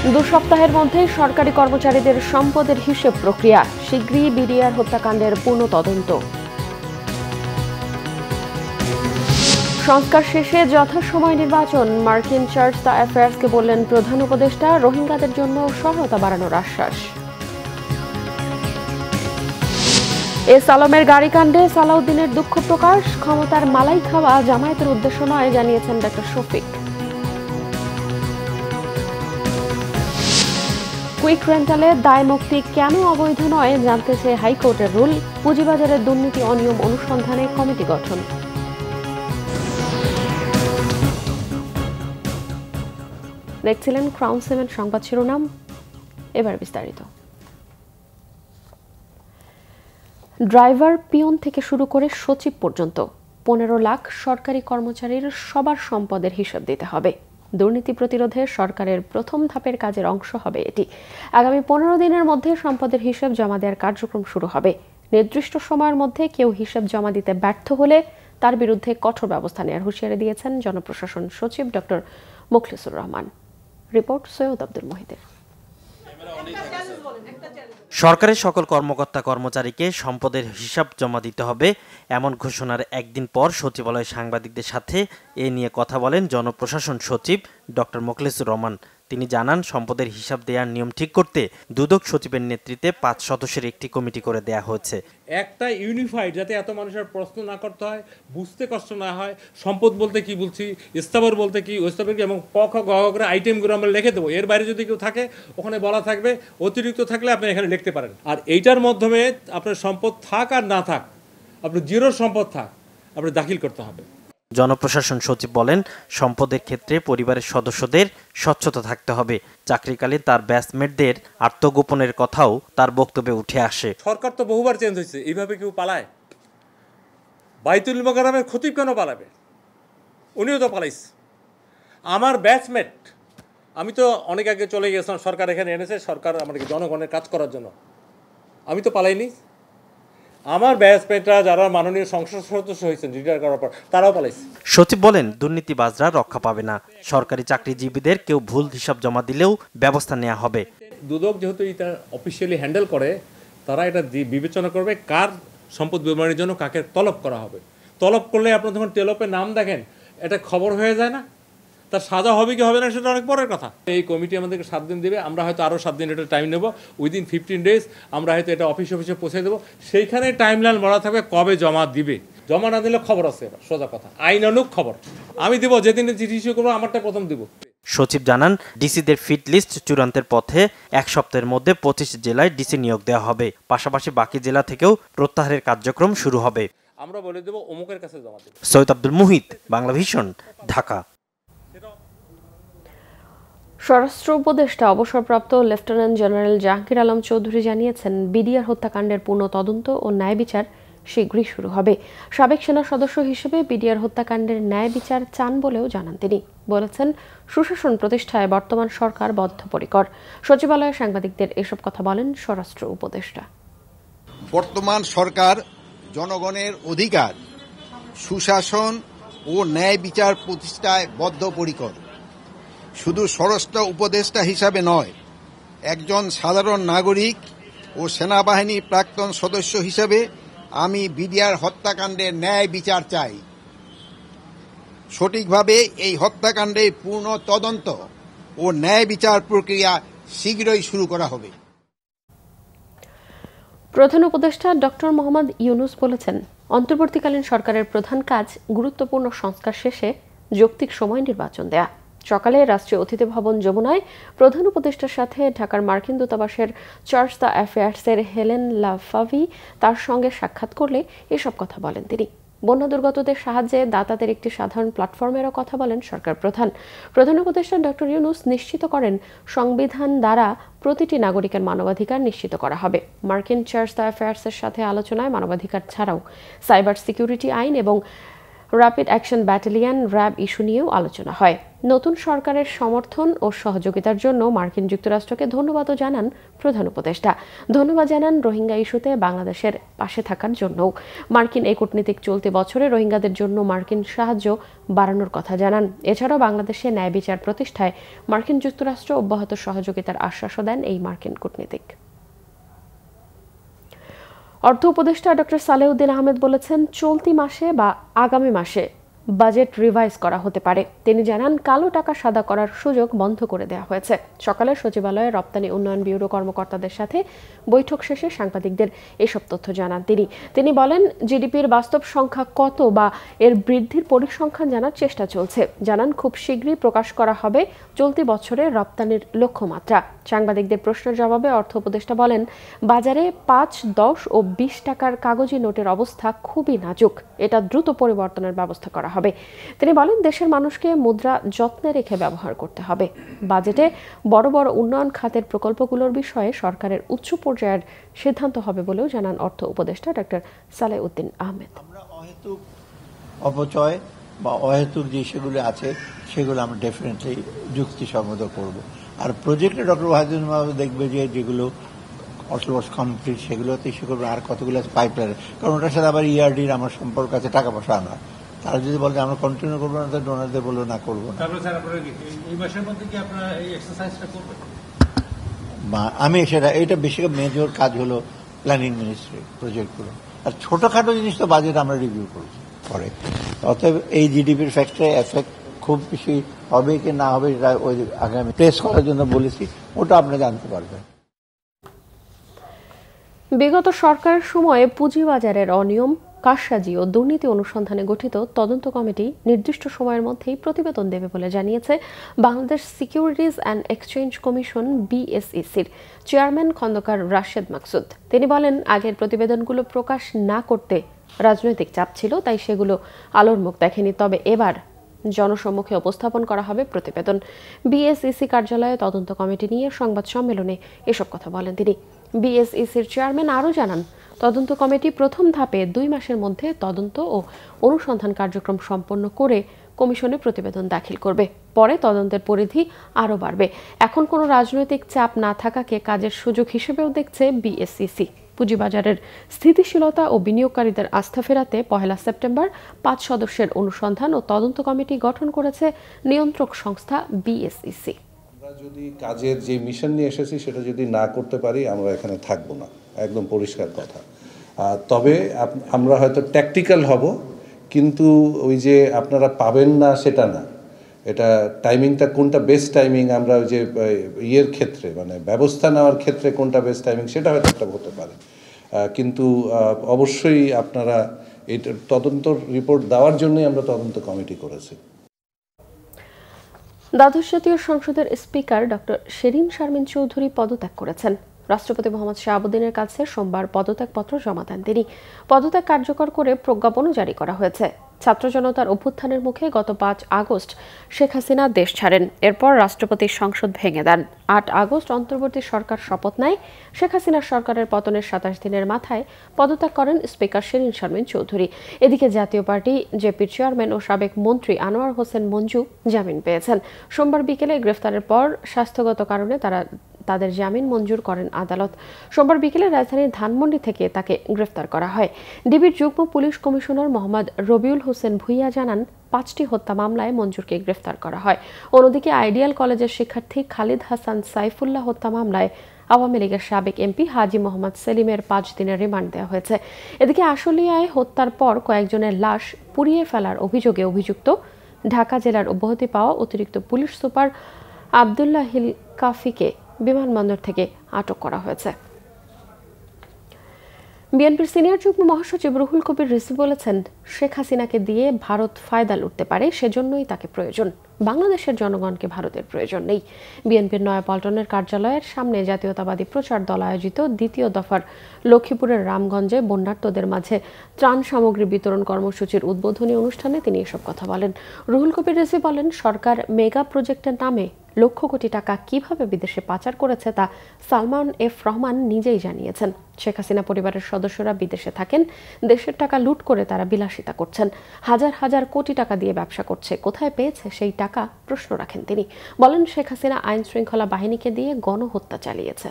2 সপ্তাহের মধ্যে সরকারি কর্মচারীদের সম্পদের হিসেব প্রক্রিয়া, শীঘ্রই বিডিআর হত্যাকাণ্ডের পূর্ণ তদন্ত। সংস্কার শেষে যথাসময় নির্বাচন, মার্কিন চার্জ দ্য অ্যাফেয়ার্সকে বললেন প্রধান উপদেষ্টা, রোহিঙ্গাদের জন্য সহায়তা বাড়ানোর আশ্বাস। এস আলমের গাড়িকাণ্ডে সালাউদ্দিনের দুঃখ প্রকাশ, ক্ষমতার মালাই খাওয়া জামায়াতের উদ্দেশ্য নয় জানিয়েছেন ডক্টর শফিক। কুইক রেন্টালে দায় মুক্তি কেন অবৈধ নয় জানতে চেয়ে হাইকোর্টের রুল, পুঁজিবাজারের দুর্নীতি অনিয়ম অনুসন্ধানে কমিটি গঠন। দেখছিলেন ক্রাউন সিমেন্ট সংবাদ শিরোনাম, এবার বিস্তারিত। ড্রাইভার, পিয়ন থেকে শুরু করে সচিব পর্যন্ত 15 লাখ সরকারি কর্মচারীর সবার সম্পদের হিসাব দিতে হবে। দুর্নীতি প্রতিরোধে সরকারের প্রথম ধাপের কাজের অংশ হবে এটি। আগামী 15 দিনের মধ্যে সম্পদের হিসাব জমা দেওয়ার কার্যক্রম শুরু হবে। নির্দিষ্ট সময়ের মধ্যে কেউ হিসাব জমা দিতে ব্যর্থ হলে তার বিরুদ্ধে কঠোর ব্যবস্থা নেওয়ার হুঁশিয়ারি দিয়েছেন জনপ্রশাসন সচিব ডক্টর মোখলেসুর রহমান। রিপোর্ট সৈয়দ আব্দুল মুহিতের। সরকারের সকল কর্মকর্তা কর্মচারীকে সম্পদের হিসাব জমা দিতে হবে, এমন ঘোষণার একদিন পর সচিবালয়ে সাংবাদিকদের সাথে এ নিয়ে কথা বলেন জনপ্রশাসন সচিব ডক্টর মোখলেসুর রহমান। তিনি জানান, সম্পদের হিসাব দেওয়ার নিয়ম ঠিক করতে দুদক সচিবের নেতৃত্বে 5 সদস্যের একটি কমিটি করে দেয়া হয়েছে। একটা ইউনিফাইড, যাতে এত মানুষের প্রশ্ন না করতে হয়, বুঝতে কষ্ট না হয়, সম্পদ বলতে কি বলছি, স্থাবর বলতে কি, স্থাবর কি, এবং পক্ষ করে আইটেমগুলো আমরা লিখে দেবো। এর বাইরে যদি কেউ থাকে ওখানে বলা থাকবে, অতিরিক্ত থাকলে আপনি এখানে লিখতে পারেন। আর এইটার মাধ্যমে আপনার সম্পদ থাক আর না থাক, আপনার জিরো সম্পদ থাক, আপনি দাখিল করতে হবে। জনপ্রশাসন সচিব বলেন, সম্পদের ক্ষেত্রে পরিবারের সদস্যদের স্বচ্ছতা থাকতে হবে। চাকরিকালে তার ব্যাচমেটদের আত্মগোপনের কথাও তার বক্তব্যে উঠে আসে। সরকার তো বহুবার চেঞ্জ হয়েছে, এইভাবে কেউ পালায়? বাইতুল মোকাররমের খতিব কেন পালাবে? উনিও তো পালাইছে। আমার ব্যাচমেট, আমি তো অনেক আগে চলে গেছিলাম, সরকার এখানে এনেছে, সরকার আমাদেরকে জনগণের কাজ করার জন্য। আমি তো পালাইনি। আমার ব্যাচমেটরা যারা মাননীয় সংসদ সদস্য হয়েছেন রিটায়ার করার পর, তারাও পালাইছে। সচিব বলেন, দুর্নীতিবাজরা রক্ষা পাবে না। সরকারি চাকরিজীবীদের কেউ ভুল হিসাব জমা দিলেও ব্যবস্থা নেওয়া হবে। দুদক যেহেতু এটা অফিসিয়ালি হ্যান্ডেল করে, তারা এটা বিবেচনা করবে কার সম্পদ ব্যবহারের জন্য কাকে তলব করা হবে। তলব করলে আপনার যখন টেলপে নাম দেখেন, এটা খবর হয়ে যায় না? তার সাজা হবে কি হবে না সেটা অনেক পরের কথা। এই কমিটি আমাদেরকে 7 দিন দেবে, আমরা হয়তো আরও 7 দিন এটা টাইম নেব। উইদিন 15 ডেজ আমরা হয়তো এটা অফিসে পৌঁছে দেবো। সেইখানে টাইমলাইন বলা থাকবে কবে জমা দিবে। জমা না দিলে খবর আছে, সোজা কথা, আইনানুগ খবর। আমি দেবো, যেদিন চিঠি ইস্যু করবো আমারটা প্রথম দেবো। সচিব জানান, ডিসিদের ফিট লিস্ট চূড়ান্তের পথে 1 সপ্তাহের মধ্যে 25 জেলায় ডিসি নিয়োগ দেওয়া হবে। পাশাপাশি বাকি জেলা থেকেও প্রত্যাহারের কার্যক্রম শুরু হবে। আমরা বলে দেবো অমুকের কাছে জমা দেব। সৈয়দ আব্দুল মুহিত, বাংলা ভিশন, ঢাকা। স্বরাষ্ট্র উপদেষ্টা অবসরপ্রাপ্ত লেফটেন্যান্ট জেনারেল জাহাঙ্গীর আলম চৌধুরী জানিয়েছেন, বিডিআর হত্যাকাণ্ডের পূর্ণ তদন্ত ও ন্যায় বিচার শীঘ্রই শুরু হবে। সাবেক সেনা সদস্য হিসেবে বিডিআর হত্যাকাণ্ডের ন্যায় বিচার চান বলেও জানান তিনি। বলেছেন, সুশাসন প্রতিষ্ঠায় বর্তমান সরকার বদ্ধপরিকর। সচিবালয়ে সাংবাদিকদের এসব কথা বলেন স্বরাষ্ট্র উপদেষ্টা। বর্তমান সরকার জনগণের অধিকার, সুশাসন ও ন্যায় বিচার প্রতিষ্ঠায় বদ্ধপরিকর। শুধু স্বরাষ্ট্র উপদেষ্টা হিসাবে নয়, একজন সাধারণ নাগরিক ও সেনাবাহিনীর প্রাক্তন সদস্য হিসেবে আমি বিডিআর হত্যাকাণ্ডের ন্যায় বিচার চাই। সঠিকভাবে এই হত্যাকাণ্ডের পূর্ণ তদন্ত ও ন্যায় বিচার প্রক্রিয়া শীঘ্রই শুরু করা হবে। প্রধান উপদেষ্টা ডক্টর মোহাম্মদ ইউনূস বলেছেন, অন্তর্বর্তীকালীন সরকারের প্রধান কাজ গুরুত্বপূর্ণ সংস্কার শেষে যৌক্তিক সময় নির্বাচন দেয়া। সকালে রাষ্ট্রীয় অতিথি ভবন যমুনায় প্রধান উপদেষ্টার সাথে ঢাকার মার্কিন দূতাবাসের চার্জ দ্য অ্যাফেয়ার্সের হেলেন লাফাভি তার সঙ্গে সাক্ষাৎ করলে এসব কথা বলেন তিনি। বন্যা দুর্গতদের সাহায্যে দাতাদের একটি সাধারণ প্ল্যাটফর্মেরও কথা বলেন সরকার প্রধান। প্রধান উপদেষ্টা ডক্টর ইউনূস নিশ্চিত করেন, সংবিধান দ্বারা প্রতিটি নাগরিকের মানবাধিকার নিশ্চিত করা হবে। মার্কিন চার্জ দ্য অ্যাফেয়ার্সের সাথে আলোচনায় মানবাধিকার ছাড়াও সাইবার সিকিউরিটি আইন এবং rapid action battalion RAB issue নিয়েও আলোচনা হয়। নতুন সরকারের সমর্থন ও সহযোগিতার জন্য মার্কিন যুক্তরাষ্ট্রকে ধন্যবাদও জানান প্রধান উপদেষ্টা। ধন্যবাদ জানান রোহিঙ্গা ইস্যুতে বাংলাদেশের পাশে থাকার জন্যও। মার্কিন এই কূটনীতিক চলতি বছরে রোহিঙ্গাদের জন্য মার্কিন সাহায্য বাড়ানোর কথা জানান। এছাড়াও বাংলাদেশে ন্যায় বিচার প্রতিষ্ঠায় মার্কিন যুক্তরাষ্ট্র অব্যাহত সহযোগিতার আশ্বাসও দেন এই মার্কিন কূটনীতিক। অর্থ উপদেষ্টা ডক্টর সালেউদ্দিন আহমেদ বলেছেন, চলতি মাসে বা আগামী মাসে বাজেট রিভাইজ করা হতে পারে। তিনি জানান, কালো টাকা সাদা করার সুযোগ বন্ধ করে দেওয়া হয়েছে। সকালে সচিবালয়ে রপ্তানি উন্নয়ন ব্যুরো কর্মকর্তাদের সাথে বৈঠক শেষে সাংবাদিকদের এসব তথ্য জানান তিনি বলেন, জিডিপির বাস্তব সংখ্যা কত বা এর বৃদ্ধির পরিসংখ্যান জানার চেষ্টা চলছে। জানান, খুব শীঘ্রই প্রকাশ করা হবে চলতি বছরের রপ্তানির লক্ষ্যমাত্রা। সাংবাদিকদের প্রশ্নের জবাবে অর্থ উপদেষ্টা বলেন, বাজারে 5, 10 ও 20 টাকার কাগজি নোটের অবস্থা খুবই নাজুক। এটা দ্রুত পরিবর্তনের ব্যবস্থা করা হবে। তিনি বলেন, দেশের মানুষকে মুদ্রা যত্নে রেখে ব্যবহার করতে হবে। বাজেটে বড় বড় উন্নয়ন খাতের প্রকল্পগুলোর বিষয়ে সরকারের উচ্চ পর্যায়ের সিদ্ধান্ত হবে বলেও জানান অর্থ উপদেষ্টা ডক্টর সালেউদ্দিন আহমেদ। আমরা অহেতুক অপচয় বা অহেতুক যে সেগুলো আছে সেগুলো আমরা ডেফিনেটলি যুক্তিসম্মত করব। আর প্রজেক্টে ডক্টর ওয়াহিদুল মাহমুদ দেখবে যে যেগুলো অলমোস্ট কমপ্লিট সেগুলোতে ইস্যু করবে, আর কতগুলো আছে পাইপলাইনে, কারণ ওটার সাথে আবার ইআরডির আমার সম্পর্ক আছে, টাকা পয়সা আনা। তারা যদি বলে আমরা কন্টিনিউ করবো না, তাহলে ডোনারদের বলবো না, করবো না। আমি এটা বেশি মেজর কাজ হলো প্ল্যানিং মিনিস্ট্রি প্রজেক্টগুলো, আর ছোটখাটো জিনিস তো বাজেট আমরা রিভিউ করছি পরে। অতএব এই জিডিপির ফ্যাক্টরে এফেক্ট খুব বেশি হবে কি না হবে এটা ওই আগামী প্রেস করার জন্য বলেছি, ওটা আপনি জানতে পারবেন। বিগত সরকারের সময়ে পুঁজিবাজারের অনিয়ম, কারসাজি ও দুর্নীতি অনুসন্ধানে গঠিত তদন্ত কমিটি নির্দিষ্ট সময়ের মধ্যেই প্রতিবেদন দেবে বলে জানিয়েছে Bangladesh securities and exchange commission বিএসইসির চেয়ারম্যান খন্দকার রাশেদ মাকসুদ। তিনি বলেন, আগের প্রতিবেদনগুলো প্রকাশ না করতে রাজনৈতিক চাপ ছিল, তাই সেগুলো আলোর মুখ দেখেনি। তবে এবার জনসম্মুখে উপস্থাপন করা হবে প্রতিবেদন। বিএসইসি কার্যালয়ে তদন্ত কমিটি নিয়ে সংবাদ সম্মেলনে এসব কথা বলেন তিনি। বিএসইসির চেয়ারম্যান আরও জানান, তদন্ত কমিটি প্রথম ধাপে 2 মাসের মধ্যে তদন্ত ও অনুসন্ধান কার্যক্রম সম্পন্ন করে কমিশনে প্রতিবেদন দাখিল করবে। পরে তদন্তের পরিধি আরও বাড়বে। এখন কোনো রাজনৈতিক চাপ না থাকাকে কাজের সুযোগ হিসেবেও দেখছে বিএসইসি। পুঁজিবাজারের স্থিতিশীলতা ও বিনিয়োগকারীদের আস্থা ফেরাতে 1 সেপ্টেম্বর 5 সদস্যের অনুসন্ধান ও তদন্ত কমিটি গঠন করেছে নিয়ন্ত্রক সংস্থা বিএসইসি। আমরা যদি কাজের যে মিশন নিয়ে এসেছি সেটা যদি না করতে পারি, আমরা এখানে থাকবো না, একদম পরিষ্কার কথা। তবে আমরা হয়তো ট্যাকটিক্যাল হব, কিন্তু ওই যে আপনারা পাবেন না সেটা না। এটা টাইমিংটা কোনটা বেস্ট টাইমিং, আমরা ওই যে ইয়ের ক্ষেত্রে মানে ব্যবস্থা নেওয়ার ক্ষেত্রে কোনটা বেস্ট টাইমিং সেটা হয়তো একটা হতে পারে, কিন্তু অবশ্যই আপনারা এই তদন্ত রিপোর্ট দেওয়ার জন্যই আমরা তদন্ত কমিটি করেছি। দ্বাদশ জাতীয় সংসদের স্পিকার ডক্টর শেরিন শারমিন চৌধুরী পদত্যাগ করেছেন। রাষ্ট্রপতি মোহাম্মদ শাহাবুদ্দিনের কাছে সোমবার পদত্যাগপত্র জমা দেন তিনি। পদত্যাগ কার্যকর করে প্রজ্ঞাপনও জারি করা হয়েছে। ছাত্র জনতার অভ্যুত্থানের মুখে গত 5 আগস্ট শেখ হাসিনা দেশ ছাড়েন। এরপর রাষ্ট্রপতি সংসদ ভেঙে দেন। 8 আগস্ট অন্তর্বর্তী সরকার শপথ নেয়। শেখ হাসিনার সরকারের পতনের 27 দিনের মাথায় পদত্যাগ করেন স্পিকার শেরিন শারমিন চৌধুরী। এদিকে জাতীয় পার্টি জেপির চেয়ারম্যান ও সাবেক মন্ত্রী আনোয়ার হোসেন মঞ্জু জামিন পেয়েছেন। সোমবার বিকেলে গ্রেফতারের পর স্বাস্থ্যগত কারণে তাদের জামিন মঞ্জুর করেন আদালত। সোমবার বিকেলে রাজধানীর ধানমন্ডি থেকে তাকে গ্রেফতার করা হয়। ডিবির যুগ্ম পুলিশ কমিশনার মোহাম্মদ রবিউল হোসেন ভুইয়া জানান, 5টি হত্যা মামলায় মঞ্জুরকে গ্রেফতার করা হয়। অন্যদিকে আইডিয়াল কলেজের শিক্ষার্থী খালিদ হাসান সাইফুল্লাহ হত্যা মামলায় আওয়ামী লীগের সাবেক এমপি হাজি মোহাম্মদ সেলিমের 5 দিনের রিমান্ড দেওয়া হয়েছে। এদিকে আশুলিয়ায় হত্যার পর কয়েকজনের লাশ পুড়িয়ে ফেলার অভিযোগে অভিযুক্ত ঢাকা জেলার অব্যাহতি পাওয়া অতিরিক্ত পুলিশ সুপার আবদুল্লাহিল কাফিকে বিমানবন্দর থেকে আটক করা হয়েছে। বিএনপির সিনিয়র যুগ্ম মহাসচিব রুহুল কবির রিজভী বলেছেন, শেখ হাসিনাকে দিয়ে ভারত ফায়দা লুটতে পারে, সেজন্যই তাকে প্রয়োজন। বাংলাদেশের জনগণকে ভারতের প্রয়োজন নেই। বিএনপির নয়াপল্টনের কার্যালয়ের সামনে জাতীয়তাবাদী প্রচার দল আয়োজিত 2য় দফার লক্ষ্মীপুরের রামগঞ্জে বন্যার্তদের মাঝে ত্রাণ সামগ্রী বিতরণ কর্মসূচির উদ্বোধনী অনুষ্ঠানে তিনি এসব কথা বলেন। রুহুল কবির রিজভী বলেন, সরকার মেগা প্রজেক্টের নামে লক্ষ কোটি টাকা কিভাবে বিদেশে পাচার করেছে তা সালমান এফ রহমান নিজেই জানিয়েছেন। শেখ হাসিনা পরিবারের সদস্যরা বিদেশে থাকেন, দেশের টাকা লুট করে তারা বিলাসী বিলাসিতা করছেন। হাজার হাজার কোটি টাকা দিয়ে ব্যবসা করছে, কোথায় পেয়েছে সেই টাকা প্রশ্ন রাখেন তিনি। বলেন, শেখ হাসিনা আইন শৃঙ্খলা বাহিনীকে দিয়ে গণহত্যা চালিয়েছে।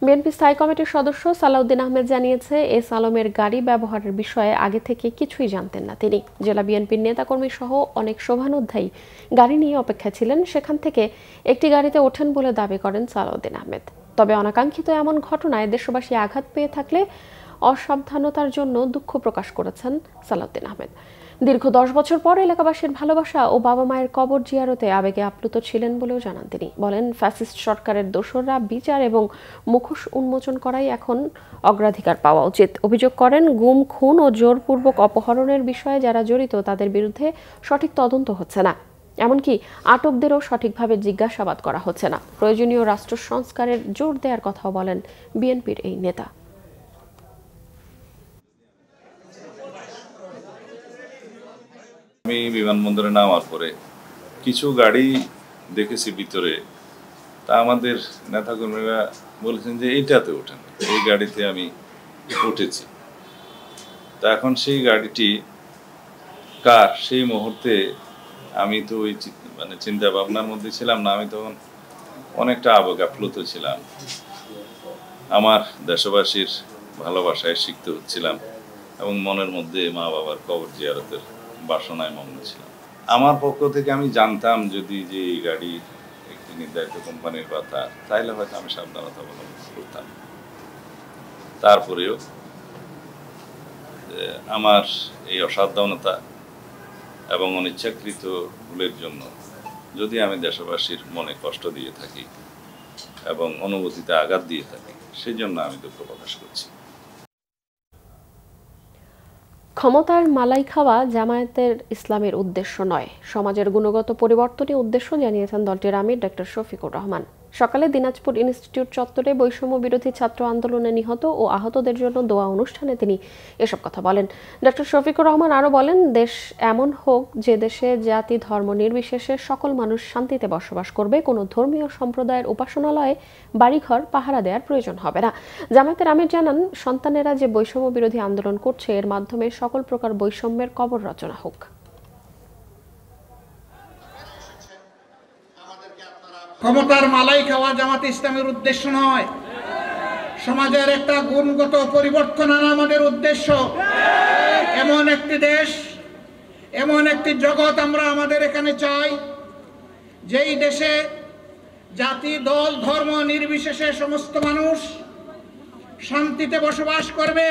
বিএনপি স্থায়ী কমিটির সদস্য সালাউদ্দিন আহমেদ জানিয়েছে, এস আলমের গাড়ি ব্যবহারের বিষয়ে আগে থেকে কিছুই জানতেন না তিনি। জেলা বিএনপির নেতাকর্মী সহ অনেক শোভানুধ্যায়ী গাড়ি নিয়ে অপেক্ষা ছিলেন, সেখান থেকে একটি গাড়িতে ওঠেন বলে দাবি করেন সালাউদ্দিন আহমেদ। তবে অনাকাঙ্ক্ষিত এমন ঘটনায় দেশবাসী আঘাত পেয়ে থাকলে অসাবধানতার জন্য দুঃখ প্রকাশ করেছেন সালাউদ্দিন আহমেদ। দীর্ঘ 10 বছর পর এলাকাবাসীর ভালোবাসা ও বাবা মায়ের কবর জিয়ারতে আবেগে আপ্লুত ছিলেন বলেও জানান তিনি। বলেন, ফ্যাসিস্ট সরকারের দোসররা বিচার এবং মুখোশ উন্মোচন করাই এখন অগ্রাধিকার পাওয়া উচিত। অভিযোগ করেন, গুম, খুন ও জোরপূর্বক অপহরণের বিষয়ে যারা জড়িত তাদের বিরুদ্ধে সঠিক তদন্ত হচ্ছে না, এমনকি আটকদেরও সঠিকভাবে জিজ্ঞাসাবাদ করা হচ্ছে না। প্রয়োজনীয় রাষ্ট্র সংস্কারের জোর দেওয়ার কথাও বলেন বিএনপির এই নেতা। আমি বিমানবন্দরে নামার পরে কিছু গাড়ি দেখেছি ভিতরে, তা আমাদের নেতাকর্মীরা বলেছেন যে এইটাতে ওঠেন, এই গাড়িতে আমি উঠেছি। তা এখন সেই গাড়িটি কার, সেই মুহূর্তে আমি তো ওই চিন্তা ভাবনার মধ্যে ছিলাম না। আমি তখন অনেকটা আবেগ আপ্লুত ছিলাম, আমার দেশবাসীর ভালোবাসায় সিক্ত হচ্ছিলাম এবং মনের মধ্যে মা বাবার কবর জিয়ারতের বাসনায় মগ্ন ছিলাম। আমার পক্ষ থেকে আমি জানতাম যদি যে এই গাড়ি একটি নির্ধারিত কোম্পানির বা তাহলে হয়তো আমি সাবধানতা অবলম্বন করতাম। তারপরেও আমার এই অসাবধানতা এবং অনিচ্ছাকৃত ভুলের জন্য যদি আমি দেশবাসীর মনে কষ্ট দিয়ে থাকি এবং অনুভূতিতে আঘাত দিয়ে থাকি, সেই জন্য আমি দুঃখ প্রকাশ করছি। ক্ষমতার মালাই খাওয়া জামায়াতের ইসলামের উদ্দেশ্য নয়, সমাজের গুণগত পরিবর্তনই উদ্দেশ্য, জানিয়েছেন দলটির আমির ডক্টর শফিকুর রহমান। সকালে দিনাজপুর ইনস্টিটিউট চত্বরে বৈষম্য বিরোধী ছাত্র আন্দোলনে নিহত ও আহতদের জন্য দোয়া অনুষ্ঠানে তিনি এসব কথা বলেন। ডক্টর শফিকুর রহমান আরও বলেন, দেশ এমন হোক যে দেশে জাতি ধর্ম নির্বিশেষে সকল মানুষ শান্তিতে বসবাস করবে, কোনো ধর্মীয় সম্প্রদায়ের উপাসনালয়ে বাড়িঘর পাহারা দেওয়ার প্রয়োজন হবে না। জামায়াতের আমির জানান, সন্তানেরা যে বৈষম্য বিরোধী আন্দোলন করছে এর মাধ্যমে সকল প্রকার বৈষম্যের কবর রচনা হোক। ক্ষমতার মালাই খাওয়া জামাত ইসলামের উদ্দেশ্য নয়, সমাজের একটা গুণগত পরিবর্তন আনা আমাদের উদ্দেশ্য। এমন একটি দেশ, এমন একটি জগৎ আমরা আমাদের এখানে চাই, যেই দেশে জাতি দল ধর্ম নির্বিশেষে সমস্ত মানুষ শান্তিতে বসবাস করবে।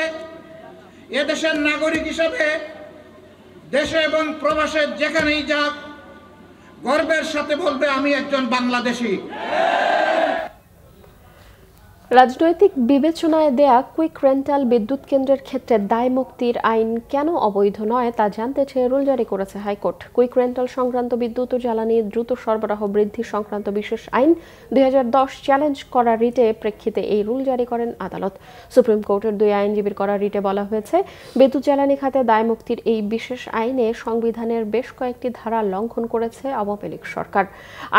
এদেশের নাগরিক হিসেবে দেশে এবং প্রবাসে যেখানেই যাক গর্বের সাথে বলবে, আমি একজন বাংলাদেশী। রাজনৈতিক বিবেচনায় দেয়া কুইক রেন্টাল বিদ্যুৎ কেন্দ্রের ক্ষেত্রে দায় মুক্তির আইন কেন অবৈধ নয় তা জানতে চেয়ে রুল জারি করেছে হাইকোর্ট। কুইক রেন্টাল সংক্রান্ত বিদ্যুৎ ও জ্বালানি দ্রুত সরবরাহ বৃদ্ধি সংক্রান্ত বিশেষ আইন 2010 চ্যালেঞ্জ করা রিটে প্রেক্ষিতে এই রুল জারি করেন আদালত। সুপ্রিম কোর্টের 2 আইনজীবীর করা রিটে বলা হয়েছে, বিদ্যুৎ জ্বালানি খাতে দায় মুক্তির এই বিশেষ আইনে সংবিধানের বেশ কয়েকটি ধারা লঙ্ঘন করেছে আওয়ামী লীগ সরকার।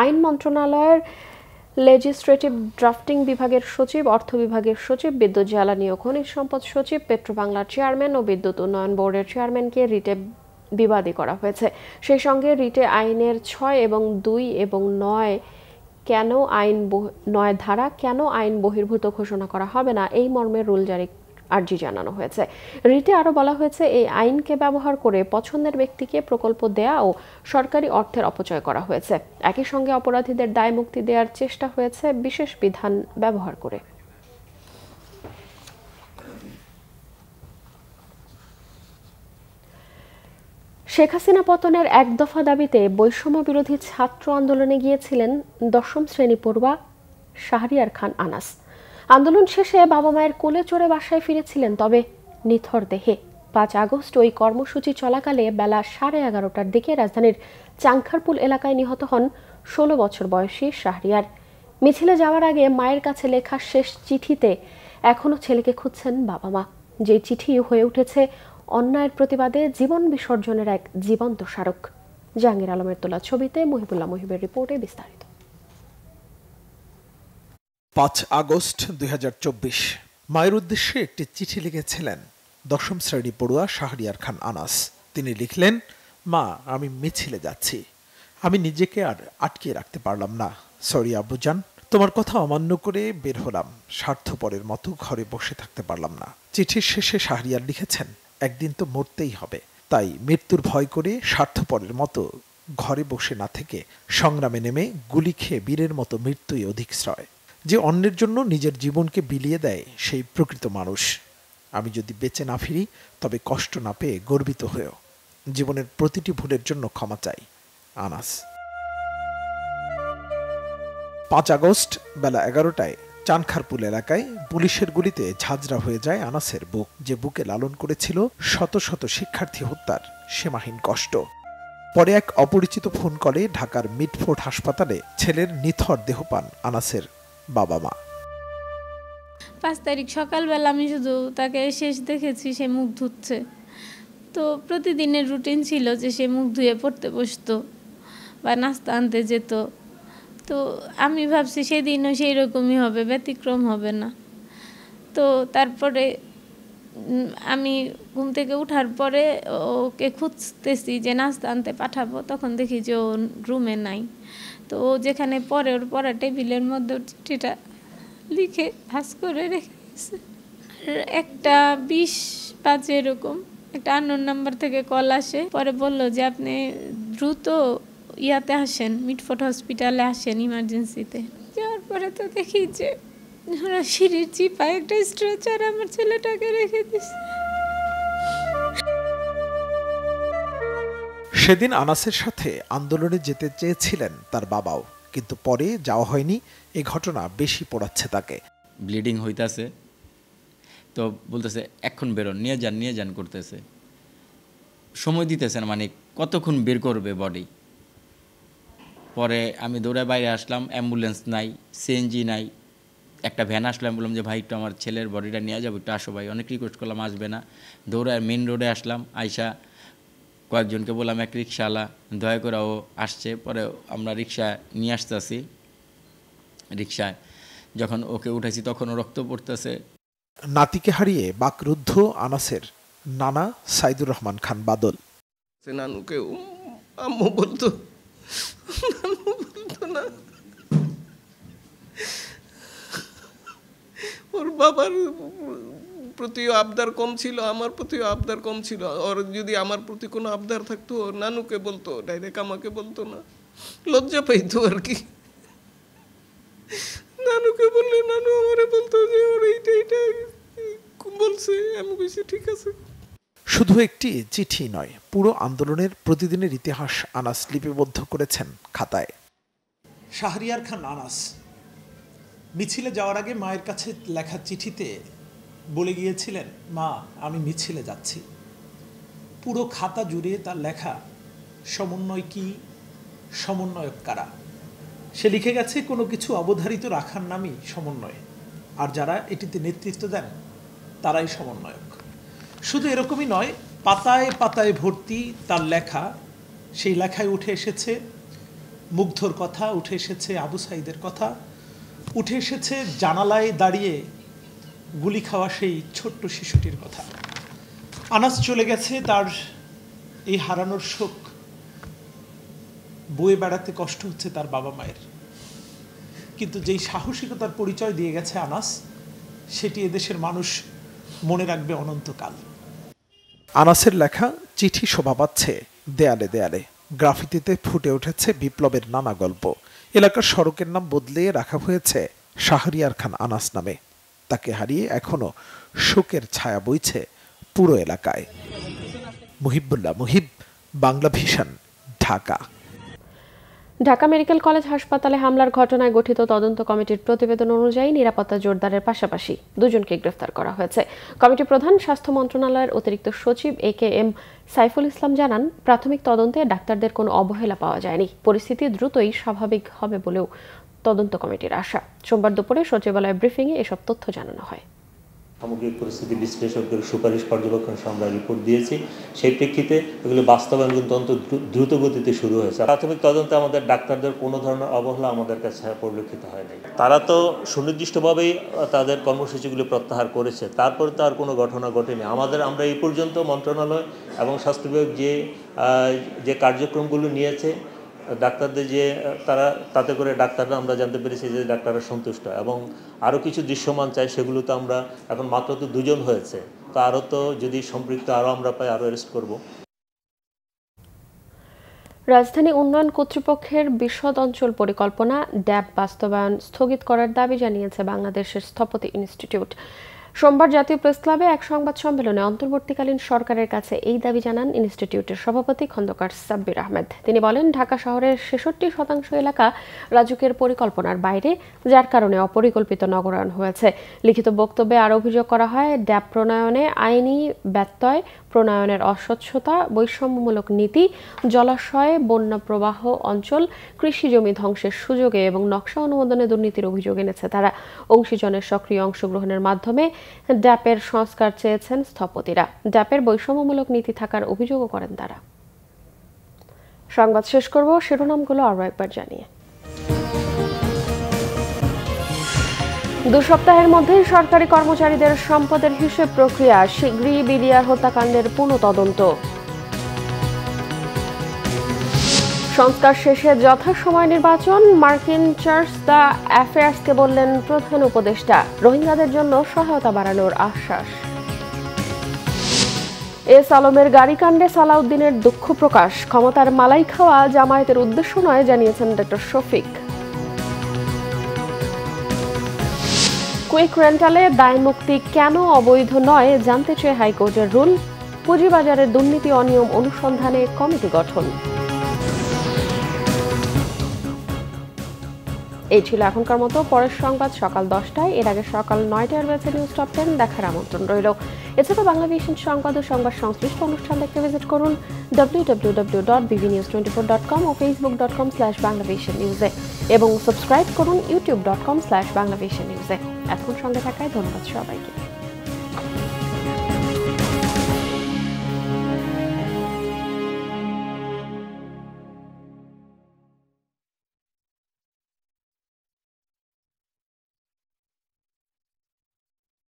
আইন মন্ত্রণালয়ের লেজিসলেটিভ ড্রাফটিং বিভাগের সচিব, অর্থ বিভাগের সচিব, বিদ্যুৎ জ্বালানি ও খনিজ সম্পদ সচিব, পেট্রোবাংলার চেয়ারম্যান ও বিদ্যুৎ উন্নয়ন বোর্ডের চেয়ারম্যানকে রিটে বিবাদী করা হয়েছে। সেই সঙ্গে রিটে আইনের 6 এবং 2 এবং 9 ধারা কেন আইন বহির্ভূত ঘোষণা করা হবে না, এই মর্মে রুল জারি আর্জি জানানো হয়েছে। রিটে আরও বলা হয়েছে, এই আইনকে ব্যবহার করে পছন্দের ব্যক্তিকে প্রকল্প দেয়া ও সরকারি অর্থের অপচয় করা হয়েছে। একই সঙ্গে অপরাধীদের দায় মুক্তি দেওয়ার চেষ্টা হয়েছে বিশেষ বিধান ব্যবহার করে। শেখ হাসিনা পতনের 1 দফা দাবিতে বৈষম্য বিরোধী ছাত্র আন্দোলনে গিয়েছিলেন 10ম শ্রেণী পড়ুয়া শাহরিয়ার খান আনাস। আন্দোলন শেষে বাবা মায়ের কোলে চড়ে বাসায় ফিরেছিলেন, তবে নিথর দেহে। 5 আগস্ট ওই কর্মসূচি চলাকালে বেলা 11:30টার দিকে রাজধানীর চাংখারপুল এলাকায় নিহত হন 16 বছর বয়সী শাহরিয়ার। মিছিলে যাওয়ার আগে মায়ের কাছে লেখা শেষ চিঠিতে এখনো ছেলেকে খুঁজছেন বাবা মা, যে চিঠি হয়ে উঠেছে অন্যায়ের প্রতিবাদে জীবন বিসর্জনের এক জীবন্ত স্মারক। জাহাঙ্গীর আলমের তোলা ছবিতে মহিবুল্লাহ মহিবের রিপোর্টে বিস্তারিত। 5 আগস্ট 2024 মায়ের উদ্দেশ্যে একটি চিঠি লিখেছিলেন 10ম শ্রেণী পড়ুয়া শাহরিয়ার খান আনাস। তিনি লিখলেন, মা আমি মিছিলে যাচ্ছি, আমি নিজেকে আর আটকে রাখতে পারলাম না, সরি আব্বুজান, তোমার কথা অমান্য করে বের হলাম, স্বার্থপরের মতো ঘরে বসে থাকতে পারলাম না। চিঠির শেষে শাহরিয়ার লিখেছেন, একদিন তো মরতেই হবে, তাই মৃত্যুর ভয় করে স্বার্থপরের মতো ঘরে বসে না থেকে সংগ্রামে নেমে গুলি খেয়ে বীরের মতো মৃত্যুই অধিক শ্রয়। যে অন্যের জন্য নিজের জীবনকে বিলিয়ে দেয় সেই প্রকৃত মানুষ। আমি যদি বেঁচে না ফিরি তবে কষ্ট না পেয়ে গর্বিত হয়েও জীবনের প্রতিটি ভুলের জন্য ক্ষমা চাই। আনাস। 5 আগস্ট বেলা 11টায় চানখারপুল এলাকায় পুলিশের গুলিতে ঝাঁঝরা হয়ে যায় আনাসের বুক, যে বুকে লালন করেছিল শত শত শিক্ষার্থী হত্যার সীমাহীন কষ্ট। পরে এক অপরিচিত ফোন কলে ঢাকার মিডফোর্ড হাসপাতালে ছেলের নিথর দেহ পান আনাসের বাবা মা। 5 তারিখ সকালবেলা আমি শুধু তাকে শেষ দেখেছি, সে মুখ ধুচ্ছে। তো প্রতিদিনের রুটিন ছিল যে সে মুখ ধুয়ে পড়তে বসতো বা নাস্তা আনতে যেত। তো আমি ভাবছি সেদিনও সেই রকমই হবে, ব্যতিক্রম হবে না। তো তারপরে আমি ঘুম থেকে ওঠার পরে ওকে খুঁজতেছি যে নাস্তা আনতে পাঠাবো, তখন দেখি যে ও রুমে নাই। তো ও যেখানে পড়ে ওর পড়া টেবিলের মধ্যে চিঠিটা লিখে ভাঁজ করে রেখে গেছে। আর 1:20 বাজে এরকম একটা আননোন নাম্বার থেকে কল আসে, পরে বলল যে আপনি দ্রুত ইয়াতে আসেন, মিডফোর্ড হসপিটালে আসেন ইমার্জেন্সিতে। যাওয়ার পরে তো দেখি যে ওরা সিঁড়ির চিপায় একটা স্ট্রেচার আমার ছেলেটাকে রেখে দিছে। সেদিন আনাসের সাথে আন্দোলনে যেতে চেয়েছিলেন তার বাবাও, কিন্তু পরে যাওয়া হয়নি। এই ঘটনা বেশি পোড়াচ্ছে তাকে। ব্লিডিং হইতাছে, তো বলতেছে এখন বেরোন, নিয়ে যান করতেছে, সময় দিতেছেন, মানে কতক্ষণ বের করবে বডি। পরে আমি দৌড়ে বাইরে আসলাম, অ্যাম্বুলেন্স নাই, সিএনজি নাই, একটা ভ্যান আসলাম, বললাম যে ভাই একটু আমার ছেলের বডিটা নিয়ে যাবো, একটু আসো ভাই। অনেক রিকোয়েস্ট করলাম, আসবে না। দৌড়ে মেন রোডে আসলাম, আইসা কয়েকজনকে বললাম, এক রিক্সাওয়ালা দয়া করে ও আসছে। পরে আমরা রিক্সা নিয়ে আসতেছি, রিক্সায় যখন ওকে উঠেছি তখন ও রক্ত পড়তেছে। নাতিকে হারিয়ে বাকরুদ্ধ আনাসের নানা সাইদুর রহমান খান বাদল। নানুকে আম্মু বলতো না, ওর বাবার প্রতিও আবদার কম ছিল, আমার প্রতিও আবদার কম ছিল। ওর যদি আমার প্রতি কোনো আবদার থাকতো নানুকে বলতো, ডাইরেক্ট আমাকে বলতো না, লজ্জা পাইতো আর কি। নানুকে বললে নানু আমারে বলতো যে ওর এইটা বলছে, আমি বলছি ঠিক আছে। শুধু একটি চিঠি নয়, পুরো আন্দোলনের প্রতিদিনের ইতিহাস আনাস লিপিবদ্ধ করেছেন খাতায়। শাহরিয়ার খান আনাস মিছিলে যাওয়ার আগে মায়ের কাছে লেখা চিঠিতে বলে গিয়েছিলেন, মা আমি মিছিলে যাচ্ছি। পুরো খাতা জুড়ে তার লেখা সমন্বয় কি, সমন্বয়ক কারা। সে লিখে গেছে, কোনো কিছু অবধারিত রাখার নামই সমন্বয়, আর যারা এটিতে নেতৃত্ব দেন তারাই সমন্বয়ক। শুধু এরকমই নয়, পাতায় পাতায় ভর্তি তার লেখা। সেই লেখায় উঠে এসেছে মুগ্ধর কথা, উঠে এসেছে আবু সাইদের কথা, উঠে এসেছে জানালায় দাঁড়িয়ে গুলি খাওয়া সেই ছোট্ট শিশুটির কথা। আনাস চলে গেছে, তার এই হারানোর শোক বয়ে বেড়াতে কষ্ট হচ্ছে তার বাবা মায়ের। কিন্তু যেই সাহসিকতার পরিচয় দিয়ে গেছে আনাস, সেটি এদেশের মানুষ মনে রাখবে অনন্তকাল। আনাসের লেখা চিঠি শোভা পাচ্ছে দেয়ালে দেয়ালে। গ্রাফিতিতে ফুটে উঠেছে বিপ্লবের নানা গল্প। এলাকার সড়কের নাম বদলে রাখা হয়েছে শাহরিয়ার খান আনাস নামে। তাকে হারিয়ে এখনো শোকের ছায়া বইছে পুরো এলাকায়। Muhibullah Muhib, Bangla vision, Dhaka. Dhaka medical college হাসপাতালে হামলার ঘটনায় গঠিত তদন্ত কমিটির প্রতিবেদন অনুযায়ী নিরাপত্তা জোরদারের পাশাপাশি 2 জনকে গ্রেফতার করা হয়েছে। কমিটি প্রধান স্বাস্থ্য মন্ত্রণালয়ের অতিরিক্ত সচিব AKM সাইফুল ইসলাম জানান, প্রাথমিক তদন্তে ডাক্তারদের কোনো অবহেলা পাওয়া যায়নি। পরিস্থিতি দ্রুতই স্বাভাবিক হবে বলেও তদন্ত কমিটির আশা। সোমবার দুপুরে সচিবালয় ব্রিফিংয়ে এসব তথ্য জানানো হয়। সামগ্রিক পরিস্থিতি বিশ্লেষকদের সুপারিশ পর্যবেক্ষণ আমরা রিপোর্ট দিয়েছি। সেই প্রেক্ষিতে এগুলো বাস্তবায়ন কিন্তু দ্রুত গতিতে শুরু হয়েছে। প্রাথমিক তদন্তে আমাদের ডাক্তারদের কোনো ধরনের অবহেলা আমাদের কাছে পরিলক্ষিত হয় নাই। তারা তো সুনির্দিষ্টভাবেই তাদের কর্মসূচিগুলি প্রত্যাহার করেছে, তারপরে তো আর কোনো ঘটনা ঘটেনি। আমরা এই পর্যন্ত মন্ত্রণালয় এবং স্বাস্থ্য বিভাগ যে কার্যক্রমগুলো নিয়েছে, ডাক্তারদের তাতে করে ডাক্তাররা আমরা জানতে পেরেছি যে ডাক্তাররা সন্তুষ্ট, এবং আরও কিছু দৃশ্যমান চাই, সেগুলো তো আমরা এখন মাত্র তো 2 জন হয়েছে, তো আরও তো যদি সম্পৃক্ত আরও আমরা পাই আরও অ্যারেস্ট করব। রাজধানী উন্নয়ন কর্তৃপক্ষের বিশদ অঞ্চল পরিকল্পনা ড্যাব বাস্তবায়ন স্থগিত করার দাবি জানিয়েছে বাংলাদেশের স্থপতি ইনস্টিটিউট। সোমবার জাতীয় প্রেস ক্লাবে এক সংবাদ সম্মেলনে অন্তর্বর্তীকালীন সরকারের কাছে এই দাবি জানান ইনস্টিটিউটের সভাপতি খন্দকার সাব্বির আহমেদ। তিনি বলেন, ঢাকা শহরের 66% এলাকা রাজুকের পরিকল্পনার বাইরে, যার কারণে অপরিকল্পিত নগরায়ণ হয়েছে। লিখিত বক্তব্যে আরও অভিযোগ করা হয়, ড্যাব প্রণয়নে আইনি ব্যত্যয়, প্রণয়নের অস্বচ্ছতা, বৈষম্যমূলক নীতি, জলাশয়, বন্যা প্রবাহ অঞ্চল, কৃষি জমি ধ্বংসের সুযোগে এবং নকশা অনুমোদনে দুর্নীতির অভিযোগ এনেছে তারা। অংশীজনের সক্রিয় অংশগ্রহণের মাধ্যমে ড্যাপের সংস্কার চেয়েছেন স্থপতিরা। ড্যাপের বৈষম্যমূলক নীতি থাকার অভিযোগও করেন তারা। সংবাদ শেষ করব শিরোনামগুলো আরও একবার জানিয়ে। 2 সপ্তাহের মধ্যেই সরকারি কর্মচারীদের সম্পদের হিসেব প্রক্রিয়া, শীঘ্রই বিডিআর হত্যাকাণ্ডের পুনঃ তদন্ত। সংস্কার শেষে যথাসময় নির্বাচন, মার্কিন চার্চ দ্য অ্যাফেয়ার্সকে বললেন প্রধান উপদেষ্টা। রোহিঙ্গাদের জন্য সহায়তা বাড়ানোর আশ্বাস। এস আলমের গাড়িকাণ্ডে সালাউদ্দিনের দুঃখ প্রকাশ, ক্ষমতার মালাই খাওয়া জামায়াতের উদ্দেশ্য নয় জানিয়েছেন ডক্টর শফিক। কুইক রেন্টালে দায়মুক্তি কেন অবৈধ নয় জানতে চেয়ে হাইকোর্টের রুল। পুঁজিবাজারের দুর্নীতি অনিয়ম অনুসন্ধানে কমিটি গঠন। এই ছিল এখনকার মতো। পরের সংবাদ সকাল 10টায়, এর আগে সকাল 9টায় রয়েছে নিউজ টপ 10 দেখার আমন্ত্রণ রইল। এছাড়া বাংলাভিশন সংবাদ ও সংবাদ সংশ্লিষ্ট অনুষ্ঠান দেখতে ভিজিট করুন www.bbnews24.com ও facebook.com/banglavisionnews এবং সাবস্ক্রাইব করুন youtube.com/banglavisionnews। এখন সঙ্গে থাকায় ধন্যবাদ সবাইকে।